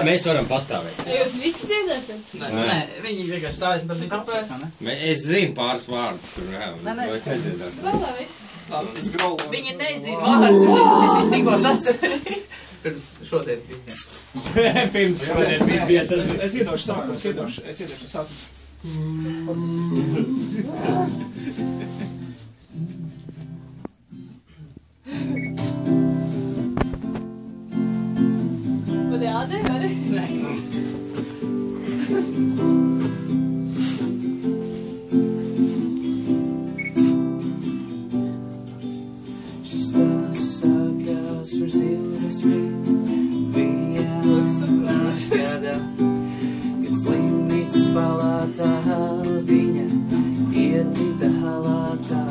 Mēs varam pastāvēt. Jūs visi dziedāsiet? Nē, viņi vienkārši stāvēs un tad viņi tapēs, ne? Es zinu pāris vārdus, tur jā. Nē, Es nedziedāšu. Viņi nezina vārdus, es viņu tikko atcerēju. Pirms šodien visdien. Pirms šodien visdien. Es iedošu sākumu, es iedošu sākumu. Bude ādē, vai ne? Nē. Šis stāsts sākās pirms 20 vienas gadā, kad slimnīcas palātā viņa ietīta halātā.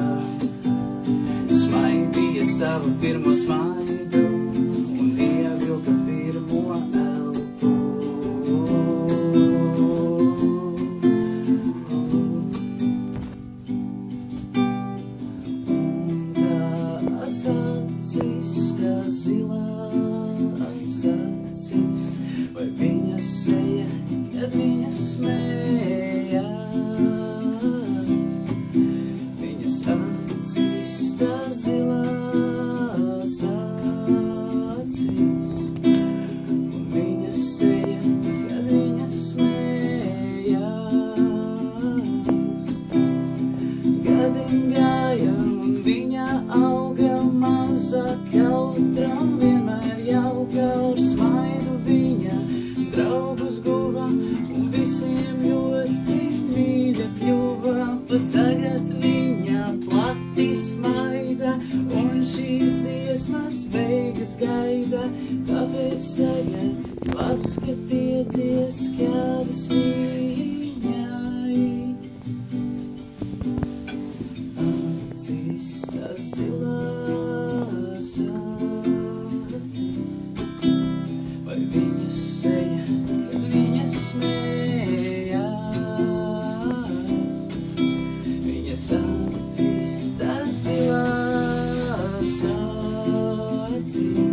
Smaidīja savu pirmo smaidu un ievilka pirmo elpu. Un tās acis, tās zilās acis, vai viņa seja, kad viņa smējās. Viņas acis, tās zilās acis, un viņa seja, kad viņa smējās. Gadi gāja un viņa auga maza, kautram vienmēr jauka ar smaidu viņa draugus guva un visiem ļoti mīļa kļuva. Bet tagad viņa plati smaida un šīs dziesmas beigas gaida. Tāpēc tagad paskatieties, kādas viņai acis, tās zilās acis, vai viņa seja, kad viņa smējās. Viņas acis, tās zilās acis,